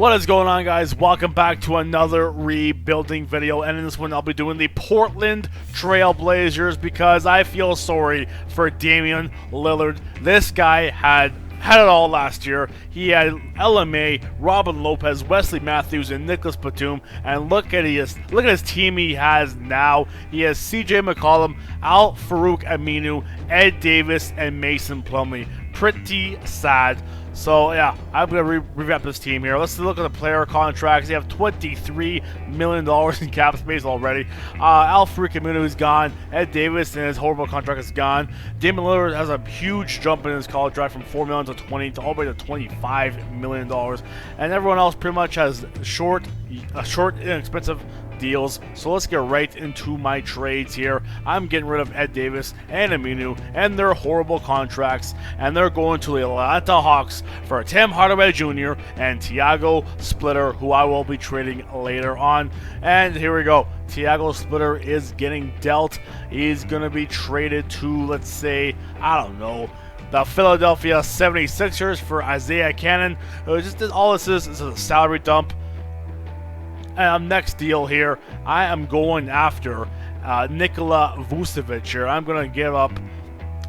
What is going on, guys? Welcome back to another rebuilding video, and in this one I'll be doing the Portland Trailblazers because I feel sorry for Damian Lillard. This guy had it all last year. He had LMA, Robin Lopez, Wesley Matthews, and Nicholas Batum, and look at his team he has now. He has CJ McCollum, Al-Farouq Aminu, Ed Davis, and Mason Plumlee. Pretty sad. So yeah, I'm going to revamp this team here. Let's look at the player contracts. They have $23 million in cap space already. Al-Farouq Aminu is gone. Ed Davis and his horrible contract is gone. Damian Lillard has a huge jump in his college draft from $4 million to $20 to all the way to $25 million. And everyone else pretty much has short, inexpensive deals. So let's get right into my trades here. I'm getting rid of Ed Davis and Aminu and their horrible contracts, and they're going to the Atlanta Hawks for Tim Hardaway Jr. and Tiago Splitter, who I will be trading later on. And here we go. Tiago Splitter is getting dealt. He's going to be traded to, let's say, I don't know, the Philadelphia 76ers for Isaiah Cannon. All this is a salary dump. Next deal here, I am going after Nikola Vucevic here. I'm going to give up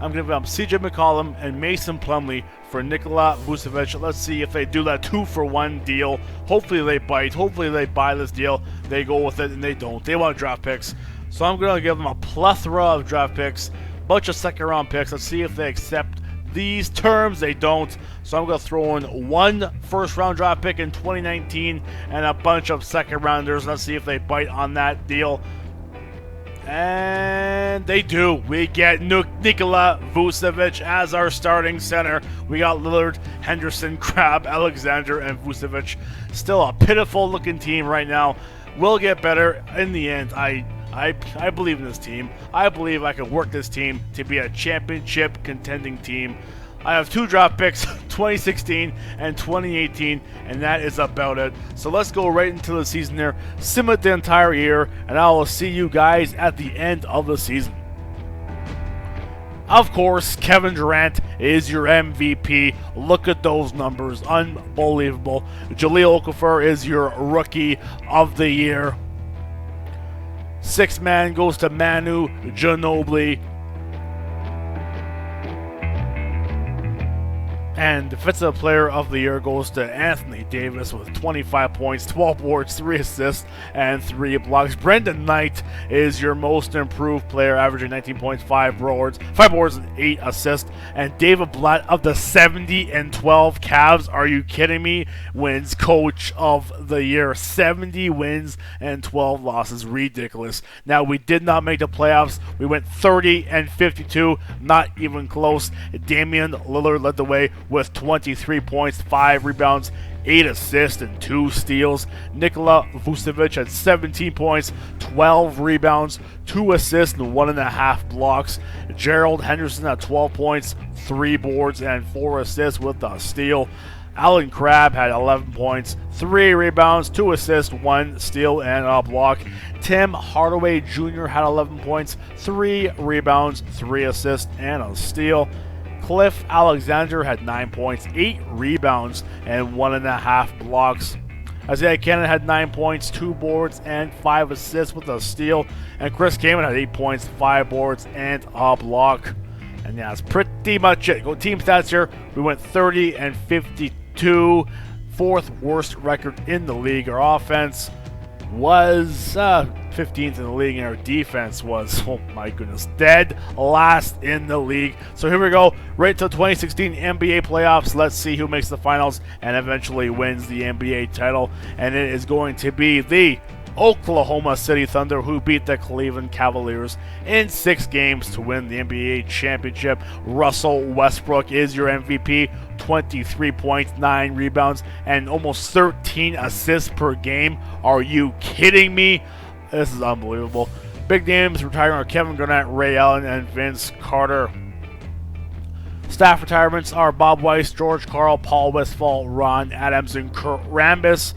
CJ McCollum and Mason Plumlee for Nikola Vucevic. Let's see if they do that 2-for-1 deal. Hopefully they bite. Hopefully they buy this deal. They go with it, and they don't. They want draft picks. So I'm going to give them a plethora of draft picks, bunch of second-round picks. Let's see if they accept these terms. They don't. So I'm going to throw in one first-round draft pick in 2019 and a bunch of second-rounders. Let's see if they bite on that deal. And they do. We get Nikola Vucevic as our starting center. We got Lillard, Henderson, Crabbe, Alexander, and Vucevic. Still a pitiful-looking team right now. Will get better in the end. I believe in this team. I believe I can work this team to be a championship contending team. I have 2 draft picks, 2016 and 2018, and that is about it. So let's go right into the season here, sim it the entire year, and I will see you guys at the end of the season. Of course, Kevin Durant is your MVP. Look at those numbers, unbelievable. Jahlil Okafor is your Rookie of the Year. 6th man goes to Manu Ginobili. And Defensive Player of the Year goes to Anthony Davis with 25 points, 12 boards, 3 assists, and 3 blocks. Brendan Knight is your Most Improved Player, averaging 19 points, 5 boards, and 8 assists. And David Blatt of the 70-12 Cavs, are you kidding me, wins Coach of the Year. 70 wins and 12 losses. Ridiculous. Now, we did not make the playoffs. We went 30-52, not even close. Damian Lillard led the way with 23 points, 5 rebounds, 8 assists, and 2 steals. Nikola Vucevic had 17 points, 12 rebounds, 2 assists, and 1.5 blocks. Gerald Henderson had 12 points, 3 boards, and 4 assists with a steal. Alan Crabbe had 11 points, 3 rebounds, 2 assists, 1 steal, and a block. Tim Hardaway Jr. had 11 points, 3 rebounds, 3 assists, and a steal. Cliff Alexander had 9 points, 8 rebounds, and 1.5 blocks. Isaiah Cannon had 9 points, 2 boards, and 5 assists with a steal. And Chris Kaman had 8 points, 5 boards, and a block. And yeah, that's pretty much it. Go team stats here. We went 30-52, 4th worst record in the league. Our offense was 15th in the league, and our defense was, oh my goodness, dead last in the league. So here we go, right to 2016 NBA playoffs. Let's see who makes the finals and eventually wins the NBA title. And it is going to be the Oklahoma City Thunder, who beat the Cleveland Cavaliers in 6 games to win the NBA championship. Russell Westbrook is your MVP, 23 points, 9 rebounds, and almost 13 assists per game. Are you kidding me? This is unbelievable. Big names retiring are Kevin Garnett, Ray Allen, and Vince Carter. Staff retirements are Bob Weiss, George Karl, Paul Westphal, Ron Adams, and Kurt Rambis.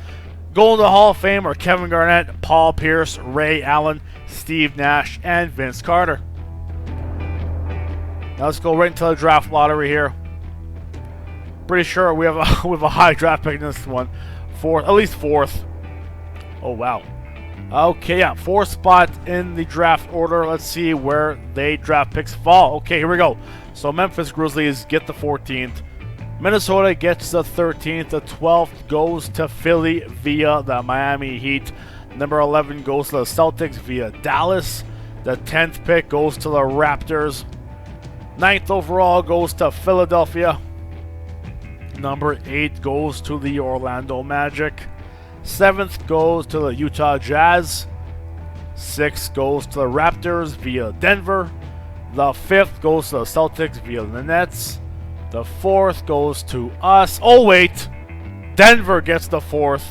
Going to the Hall of Fame are Kevin Garnett, Paul Pierce, Ray Allen, Steve Nash, and Vince Carter. Now let's go right into the draft lottery here. Pretty sure we have a high draft pick in this one. fourth, at least fourth. Oh, wow. Okay, yeah, fourth spot in the draft order. Let's see where they draft picks fall. Okay, here we go. So Memphis Grizzlies get the 14th. Minnesota gets the 13th. The 12th goes to Philly via the Miami Heat. Number 11 goes to the Celtics via Dallas. The 10th pick goes to the Raptors. 9th overall goes to Philadelphia. Number 8 goes to the Orlando Magic. 7th goes to the Utah Jazz. 6th goes to the Raptors via Denver. The 5th goes to the Celtics via the Nets. The 4th goes to us. Oh, wait. Denver gets the 4th.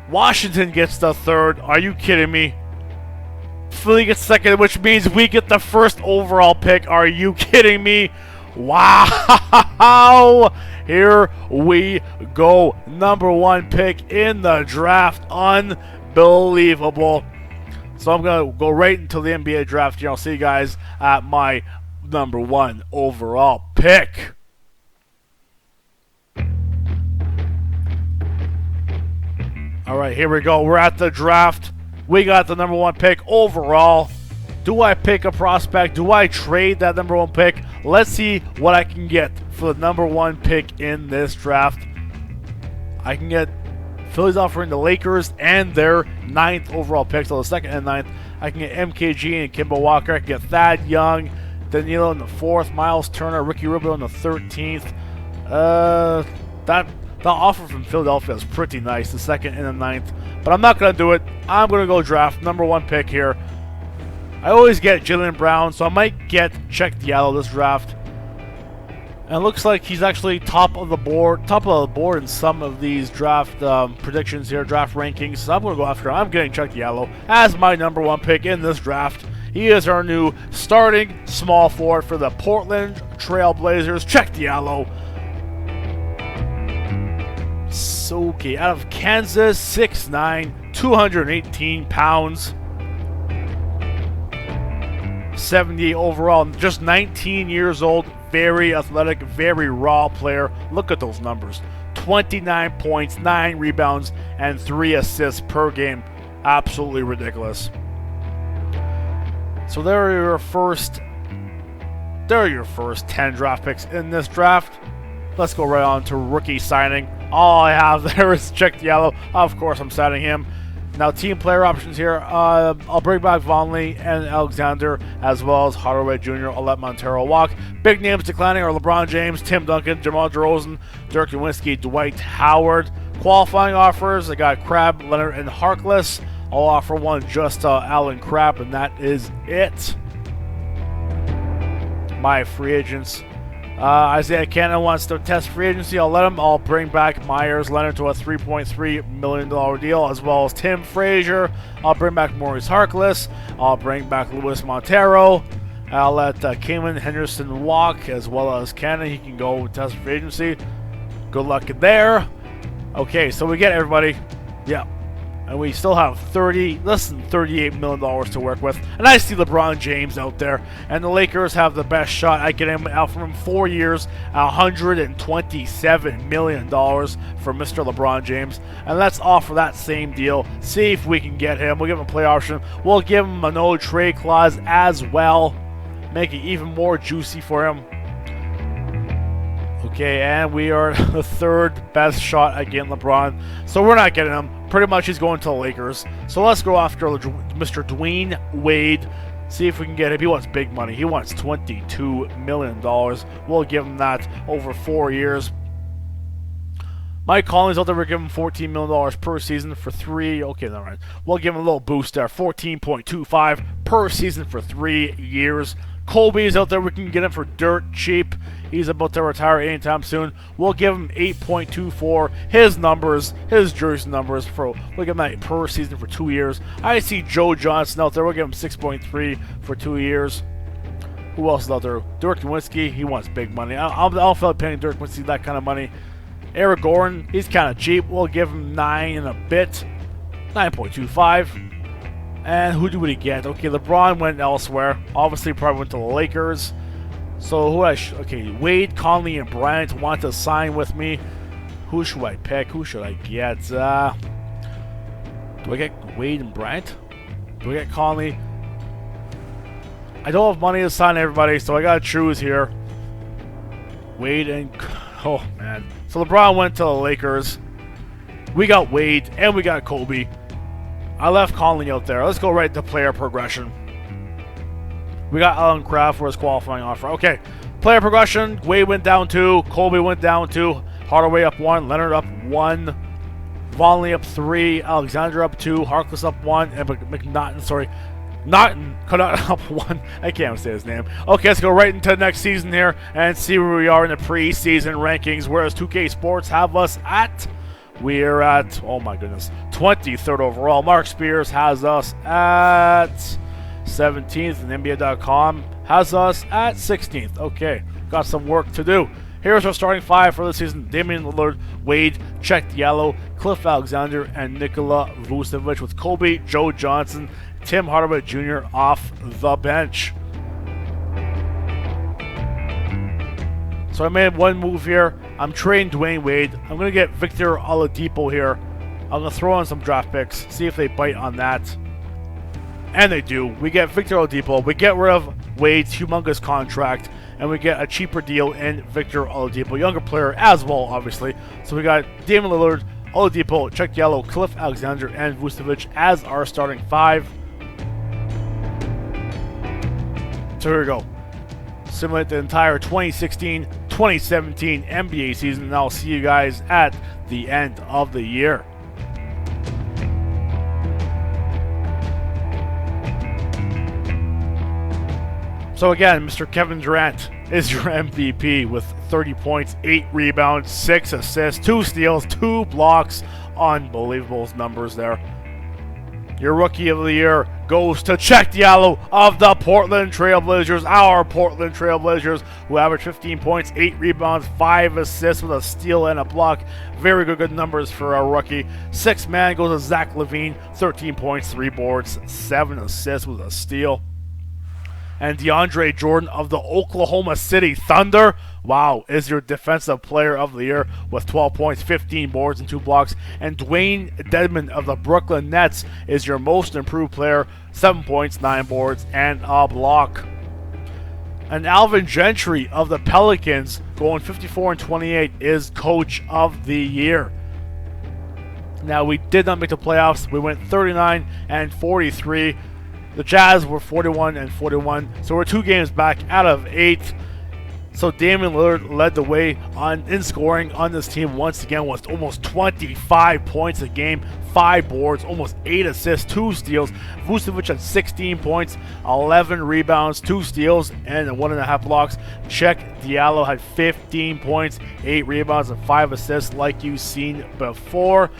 Washington gets the 3rd. Are you kidding me? Philly gets 2nd, which means we get the 1st overall pick. Are you kidding me? Wow! Here we go. Number 1 pick in the draft. Unbelievable. So I'm going to go right until the NBA draft here. I'll see you guys at my number 1 overall pick. Alright, here we go. We're at the draft. We got the number 1 pick overall. Do I pick a prospect? Do I trade that number 1 pick? Let's see what I can get for the number 1 pick in this draft. I can get Philly's offering the Lakers and their 9th overall pick, so the 2nd and 9th. I can get MKG and Kemba Walker. I can get Thad Young, Danilo in the 4th, Miles Turner, Ricky Rubio in the 13th. That offer from Philadelphia is pretty nice, the 2nd and the 9th. But I'm not going to do it. I'm going to go draft number 1 pick here. I always get Jaylen Brown, so I might get Check Diallo this draft. And it looks like he's actually top of the board in some of these draft predictions here, draft rankings. So I'm going to go after him. I'm getting Check Diallo as my number 1 pick in this draft. He is our new starting small forward for the Portland Trailblazers. Check Diallo. So, okay, out of Kansas, 6'9", 218 pounds. 70 overall, just 19 years old, very athletic, very raw player. Look at those numbers. 29 points, 9 rebounds, and 3 assists per game. Absolutely ridiculous. So there are your first 10 draft picks in this draft. Let's go right on to rookie signing. All I have there is Check Diallo. Of course, I'm signing him. Now, team player options here. I'll bring back Vonleh and Alexander, as well as Hardaway Jr. I'll let Montero walk. Big names declining are LeBron James, Tim Duncan, Jamal DeRozan, Dirk Nowitzki, Dwight Howard. Qualifying offers, I got Crabbe, Leonard, and Harkless. I'll offer one just Allen Crabbe, and that is it. My free agents. Isaiah Cannon wants to test free agency. I'll let him. I'll bring back Myers Leonard to a $3.3 million deal, as well as Tim Frazier. I'll bring back Maurice Harkless. I'll bring back Luis Montero. I'll let Cayman Henderson walk, as well as Cannon. He can go test free agency. Good luck there. Okay, so we get everybody. Yeah. And we still have less than $38 million to work with. And I see LeBron James out there. And the Lakers have the best shot. I get him out from him 4 years, $127 million for Mr. LeBron James. And let's offer that same deal. See if we can get him. We'll give him a play option. We'll give him a no trade clause as well. Make it even more juicy for him. Okay, and we are the 3rd best shot at getting LeBron. So we're not getting him. Pretty much he's going to the Lakers. So let's go after Mr. Dwayne Wade. See if we can get him. He wants big money. He wants $22 million. We'll give him that over 4 years. Mike Collins out there, we're giving him $14 million per season for 3. Okay, all right. We'll give him a little boost there. $14.25 per season for 3 years. Colby's out there. We can get him for dirt cheap. He's about to retire anytime soon. We'll give him $8.24. His numbers, his jersey numbers, we'll give him that per season for 2 years. I see Joe Johnson out there. We'll give him $6.3 for 2 years. Who else is out there? Dirk Nowitzki. He wants big money. I don't feel like paying Dirk Nowitzki that kind of money. Eric Gordon. He's kind of cheap. We'll give him 9 and a bit. 9.25. And who do we get? Okay, LeBron went elsewhere. Obviously, probably went to the Lakers. So okay, Wade, Conley, and Bryant want to sign with me. Who should I pick? Who should I get? Do I get Wade and Bryant? Do I get Conley? I don't have money to sign everybody, so I gotta choose here. Wade and... Oh, man. So LeBron went to the Lakers. We got Wade, and we got Kobe. I left Conley out there. Let's go right to player progression. We got Alan Kraft for his qualifying offer. Okay, player progression. Wade went down 2. Kobe went down 2. Hardaway up 1. Leonard up 1. Vonleh up 3. Alexander up 2. Harkless up 1. And Naughton up 1. I can't even say his name. Okay, let's go right into the next season here and see where we are in the preseason rankings. Whereas 2K Sports have us at... We're at, oh my goodness, 23rd overall. Mark Spears has us at 17th, and NBA.com has us at 16th. Okay, got some work to do. Here's our starting 5 for the season. Damian Lillard, Wade, Chet Diallo, Cliff Alexander, and Nikola Vucevic, with Kobe, Joe Johnson, Tim Hardaway Jr. off the bench. So I made one move here. I'm trading Dwayne Wade. I'm going to get Victor Oladipo here. I'm going to throw in some draft picks, see if they bite on that. And they do. We get Victor Oladipo. We get rid of Wade's humongous contract, and we get a cheaper deal in Victor Oladipo, younger player as well, obviously. So we got Damian Lillard, Oladipo, Chuck Yellow, Cliff Alexander, and Vucevic as our starting 5. So here we go. Simulate the entire 2016-2017 NBA season, and I'll see you guys at the end of the year. So again, Mr. Kevin Durant is your MVP with 30 points, 8 rebounds, 6 assists, 2 steals, 2 blocks. Unbelievable numbers there. Your Rookie of the Year goes to Chet Diallo of the Portland Trailblazers, our Portland Trailblazers, who averaged 15 points, 8 rebounds, 5 assists with a steal and a block. Very good numbers for our rookie. 6th man goes to Zach LaVine, 13 points, 3 boards, 7 assists with a steal. And DeAndre Jordan of the Oklahoma City Thunder, wow, is your Defensive Player of the Year with 12 points, 15 boards, and 2 blocks. And Dwayne Dedmon of the Brooklyn Nets is your Most Improved Player, 7 points, 9 boards, and a block. And Alvin Gentry of the Pelicans, going 54 and 28, is Coach of the Year. Now, we did not make the playoffs. We went 39 and 43. The Jazz were 41 and 41, so we're 2 games back out of 8. So Damian Lillard led the way in scoring on this team once again with almost 25 points a game, 5 boards, almost 8 assists, 2 steals. Vucevic had 16 points, 11 rebounds, 2 steals, and 1.5 blocks. Chet Diallo had 15 points, 8 rebounds, and 5 assists like you've seen before.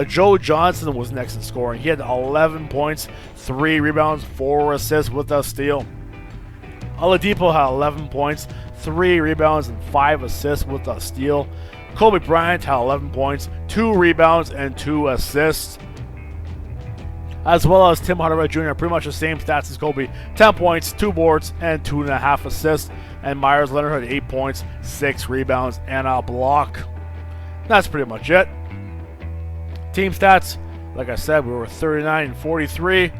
Joe Johnson was next in scoring. He had 11 points, 3 rebounds, 4 assists with a steal. Oladipo had 11 points, 3 rebounds, and 5 assists with a steal. Kobe Bryant had 11 points, 2 rebounds, and 2 assists. As well as Tim Hardaway Jr., pretty much the same stats as Kobe. 10 points, 2 boards, and 2.5 assists. And Myers Leonard had 8 points, 6 rebounds, and a block. That's pretty much it. Team stats, like I said, we were 39 and 43.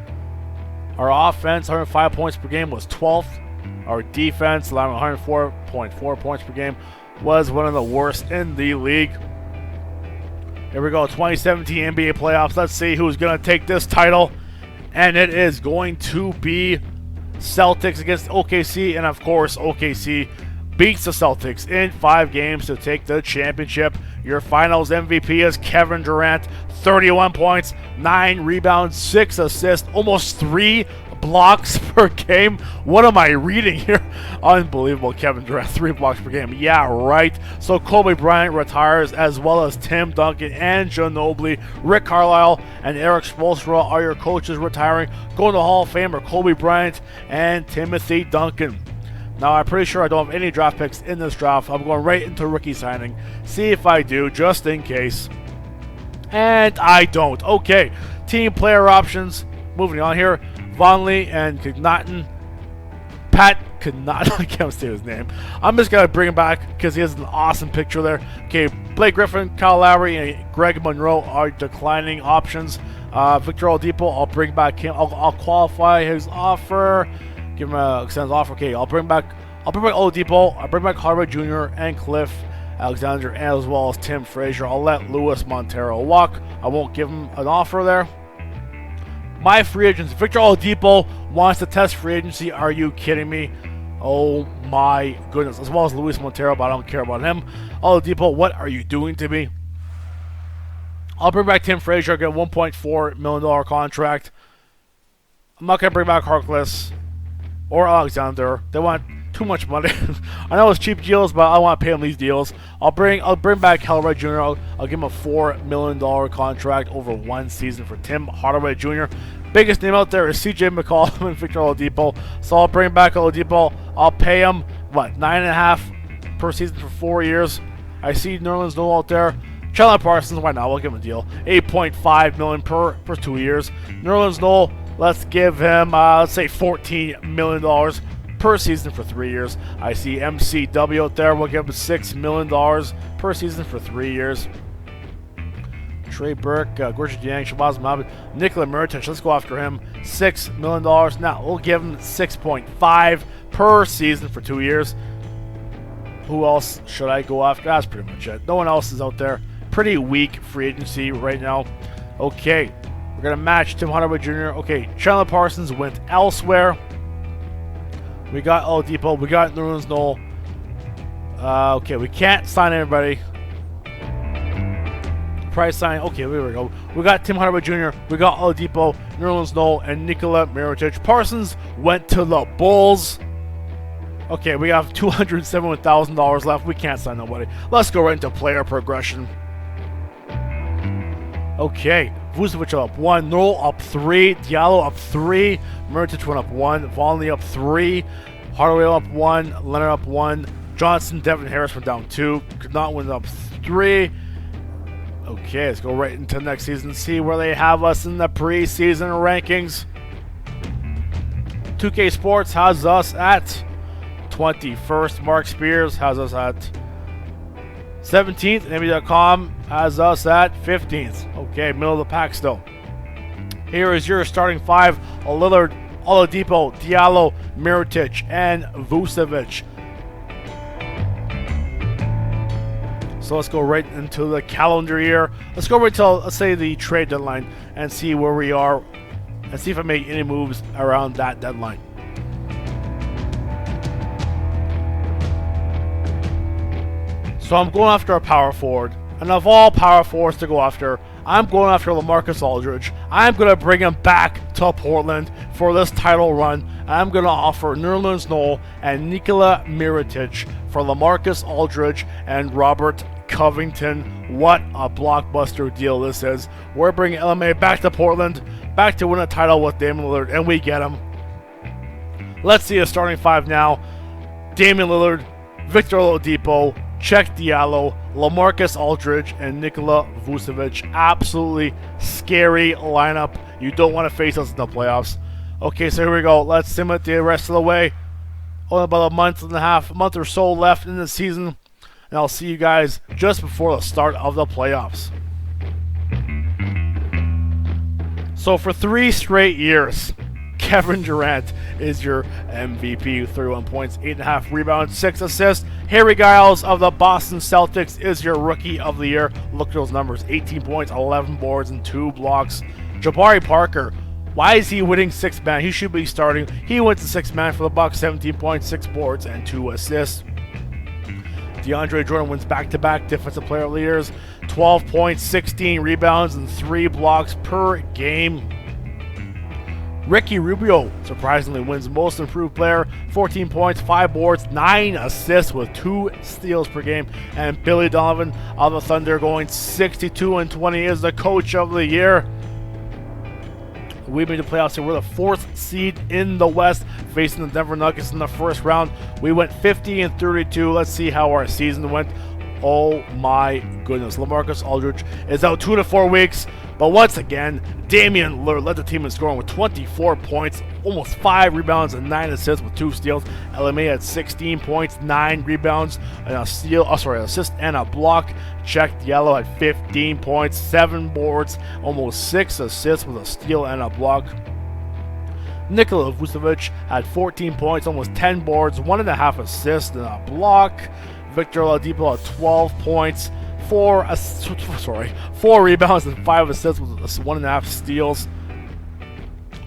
Our offense, 105 points per game, was 12th. Our defense, allowing 104.4 points per game, was one of the worst in the league. Here we go, 2017 NBA playoffs. Let's see who's going to take this title. And it is going to be Celtics against OKC. And of course, OKC beats the Celtics in 5 games to take the championship. Your finals MVP is Kevin Durant, 31 points, 9 rebounds, 6 assists, almost 3 blocks per game. What am I reading here? Unbelievable. Kevin Durant, 3 blocks per game. Yeah, right. So Kobe Bryant retires, as well as Tim Duncan and Ginobili. Rick Carlisle and Eric Spoelstra are your coaches retiring. Going to the Hall of Fame are Kobe Bryant and Timothy Duncan. Now, I'm pretty sure I don't have any draft picks in this draft. I'm going right into rookie signing. See if I do, just in case. And I don't. Okay, team player options. Moving on here. Vonleh and Connaughton. Pat Connaughton. I can't say his name. I'm just going to bring him back because he has an awesome picture there. Okay, Blake Griffin, Kyle Lowry, and Greg Monroe are declining options. Victor Oladipo, I'll bring back him. I'll qualify his offer. Give him a extended offer. Okay, I'll bring back Oladipo. I'll bring back Harvard Jr. and Cliff Alexander, as well as Tim Frazier. I'll let Luis Montero walk. I won't give him an offer there. My free agents. Victor Oladipo wants to test free agency. Are you kidding me? Oh my goodness. As well as Luis Montero, but I don't care about him. Oladipo, what are you doing to me? I'll bring back Tim Frazier, get a $1.4 million contract. I'm not going to bring back Harkless or Alexander. They want too much money. I know it's cheap deals, but I want to pay them these deals. I'll bring back Hardaway Jr. I'll give him a $4 million contract over 1 season for Tim Hardaway Jr. Biggest name out there is CJ McCollum and Victor Oladipo. So I'll bring back Oladipo. I'll pay him, what, $9.5 per season for 4 years. I see Nerlens Noel out there. Chandler Parsons, why not? We'll give him a deal. $8.5 million per 2 years. Nerlens Noel, let's give him, let's say $14 million per season for 3 years. I see MCW out there. We'll give him $6 million per season for 3 years. Trey Burke, Gorgeous Yang, Shabazz Mohammed, Nikola Mirotic, let's go after him. $6 million. Now, we'll give him $6.5 per season for 2 years. Who else should I go after? That's pretty much it. No one else is out there. Pretty weak free agency right now. Okay, we're going to match Tim Hardaway Jr. Okay, Chandler Parsons went elsewhere. We got Oladipo. We got Nerlens Noel. Okay, we can't sign anybody. Price sign. Okay, there we go. We got Tim Hardaway Jr. We got Oladipo, Nerlens Noel, and Nikola Mirotic. Parsons went to the Bulls. Okay, we have $271,000 left. We can't sign nobody. Let's go right into player progression. Okay, Vucevic up 1, Noel up 3, Diallo up 3, Mirotic went up 1, Vonleh up 3, Hardaway up 1, Leonard up 1, Johnson, Devin Harris went down 2, could not win up 3. Okay, let's go right into next season, see where they have us in the preseason rankings. 2K Sports has us at 21st. Mark Spears has us at 17th. NBA.com has us at 15th. Okay, middle of the pack still. Here is your starting 5. Lillard, Oladipo, Diallo, Mirotic, and Vucevic. So let's go right into the calendar year. Let's go right till, let's say, the trade deadline and see where we are and see if I make any moves around that deadline. So I'm going after a power forward. And of all power forwards to go after, I'm going after LaMarcus Aldridge. I'm going to bring him back to Portland for this title run. I'm going to offer Nerlens Noel and Nikola Mirotic for LaMarcus Aldridge and Robert Covington. What a blockbuster deal this is. We're bringing LMA back to Portland, back to win a title with Damian Lillard, and we get him. Let's see a starting 5 now. Damian Lillard, Victor Oladipo, Cheick Diallo, LaMarcus Aldridge, and Nikola Vucevic. Absolutely scary lineup. You don't want to face us in the playoffs. Okay, so here we go. Let's sim it the rest of the way. Only about a month or so left in the season. And I'll see you guys just before the start of the playoffs. So for 3 straight years, Kevin Durant is your MVP. 31 points, 8.5 rebounds, 6 assists. Harry Giles of the Boston Celtics is your Rookie of the Year. Look at those numbers. 18 points, 11 boards, and 2 blocks. Jabari Parker, why is he winning 6th man? He should be starting. He went to 6th man for the Bucks. 17 points, 6 boards, and 2 assists. DeAndre Jordan wins back-to-back Defensive Player of the Years. 12 points, 16 rebounds, and 3 blocks per game. Ricky Rubio surprisingly wins Most Improved Player, 14 points, 5 boards, 9 assists with 2 steals per game. And Billy Donovan of the Thunder going 62-20 is the Coach of the Year. We made the playoffs here. We're the 4th seed in the West, facing the Denver Nuggets in the first round. We went 50-32. Let's see how our season went. Oh my goodness. LaMarcus Aldridge is out 2 to 4 weeks. But once again, Damian Lillard led the team in scoring with 24 points, almost 5 rebounds and 9 assists with 2 steals. LMA had 16 points, 9 rebounds, and an assist and a block. Checked Yellow had 15 points, 7 boards, almost 6 assists with a steal and a block. Nikola Vucevic had 14 points, almost 10 boards, 1.5 assists and a block. Victor Oladipo had 12 points, 4 rebounds and 5 assists with 1.5 steals.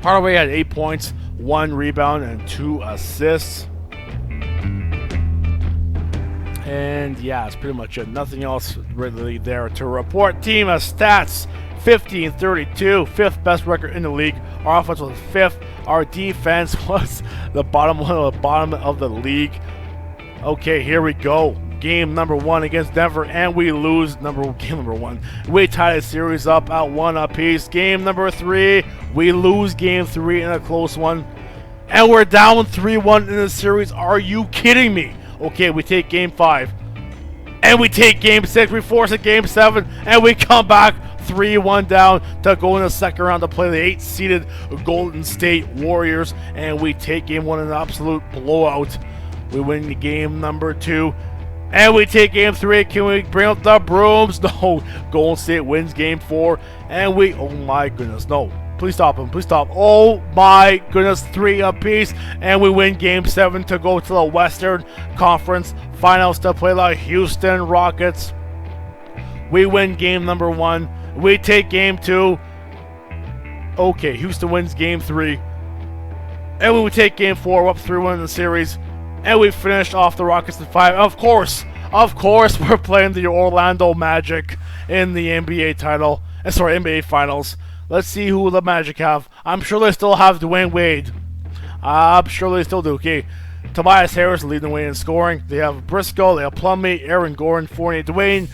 Hardaway had 8 points, 1 rebound and 2 assists. And yeah, that's pretty much it. Nothing else really there to report. Team of stats: 50-32, 5th best record in the league. Our offense was 5th. Our defense was the bottom of the league. Okay, here we go. Game number 1 against Denver, and we lose game number 1. We tie the series up at 1 apiece. Game number 3, we lose game 3 in a close one, and we're down 3-1 in the series. Are you kidding me? Okay, we take game 5, and we take game 6. We force a game 7, and we come back 3-1 down to go in the second round to play the 8th-seeded Golden State Warriors, and we take game 1 in an absolute blowout. We win the game number 2. And we take game 3. Can we bring up the brooms? No. Golden State wins game 4. And we, oh my goodness, no. Please stop him. Please stop. Oh my goodness, 3 apiece. And we win game 7 to go to the Western Conference Finals to play the Houston Rockets. We win game number 1. We take game 2. Okay, Houston wins game 3. And when we take game 4, we're up 3-1 in the series. And we finished off the Rockets in 5. Of course, we're playing the Orlando Magic in the NBA Finals. Let's see who the Magic have. I'm sure they still have Dwayne Wade. I'm sure they still do. Okay, Tobias Harris leading the way in scoring. They have Briscoe, they have Plumlee, Aaron Gordon, Fournier. Dwayne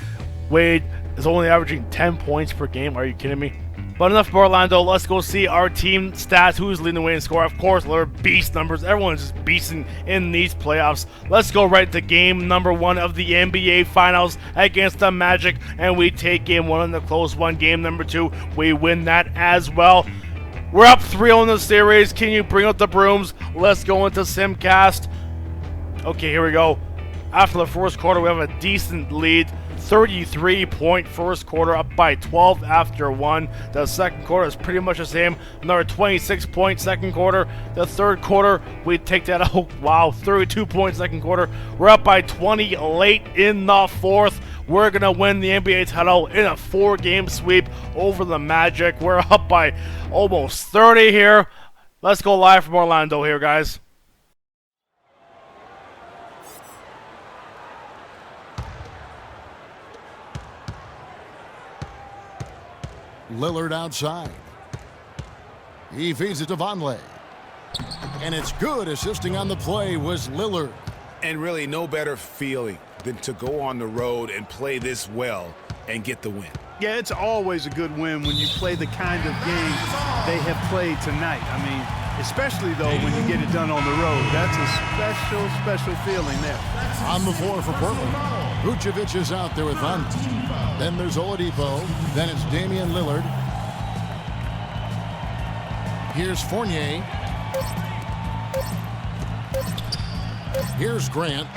Wade is only averaging 10 points per game. Are you kidding me? But enough of Orlando. Let's go see our team stats. Who's leading the way in score? Of course, they're beast numbers. Everyone's just beasting in these playoffs. Let's go right to game number 1 of the NBA Finals against the Magic. And we take game 1 in the close one. Game number 2, we win that as well. We're up 3-0 in the series. Can you bring out the brooms? Let's go into Simcast. Okay, here we go. After the first quarter, we have a decent lead. 33-point first quarter, up by 12 after 1. The second quarter is pretty much the same. Another 26-point second quarter. The third quarter, we take that out. Wow, 32-point second quarter. We're up by 20 late in the fourth. We're going to win the NBA title in a 4-game sweep over the Magic. We're up by almost 30 here. Let's go live from Orlando here, guys. Lillard outside. He feeds it to Vonleh. And it's good. Assisting on the play was Lillard. And really no better feeling than to go on the road and play this well and get the win. Yeah, it's always a good win when you play the kind of game they have played tonight. I mean, especially, though, when you get it done on the road. That's a special feeling there. On the floor for Portland. Vucevic is out there with Hunt. Then there's Oladipo. Then it's Damian Lillard. Here's Fournier. Here's Grant.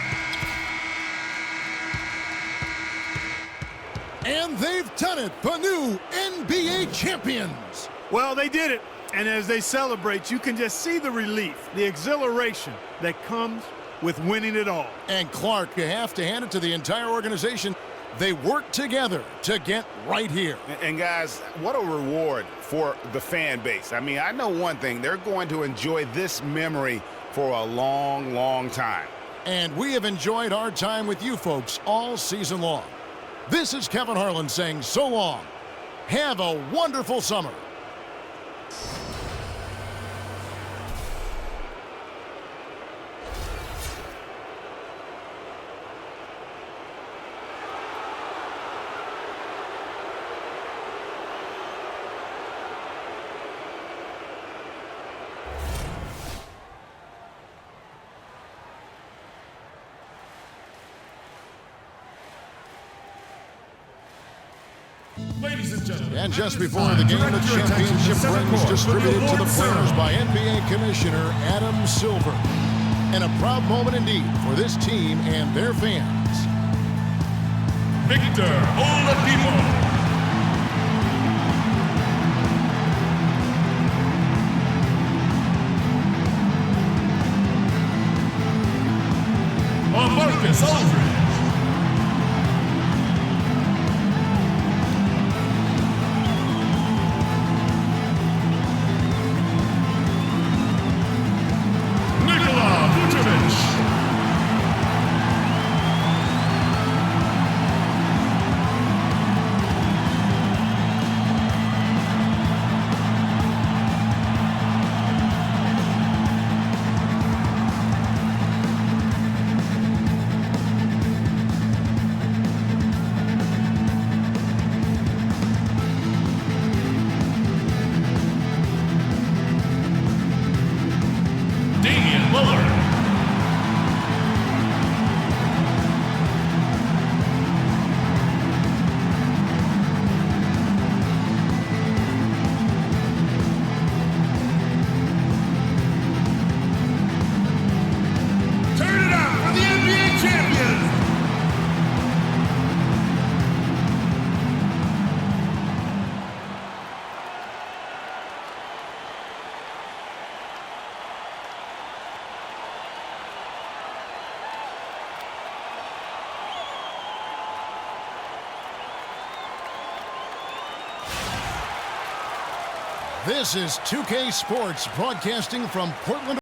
And they've done it, the new NBA champions. Well, they did it. And as they celebrate, you can just see the relief, the exhilaration that comes with winning it all. And Clark, you have to hand it to the entire organization. They worked together to get right here. And guys, what a reward for the fan base. I mean, I know one thing. They're going to enjoy this memory for a long, long time. And we have enjoyed our time with you folks all season long. This is Kevin Harlan saying so long. Have a wonderful summer. And just before the game, the championship ring was distributed to the players by NBA Commissioner Adam Silver. And a proud moment indeed for this team and their fans. Victor Oladipo. Marcus Aldridge. Nikola Vucevic. This is 2K Sports broadcasting from Portland.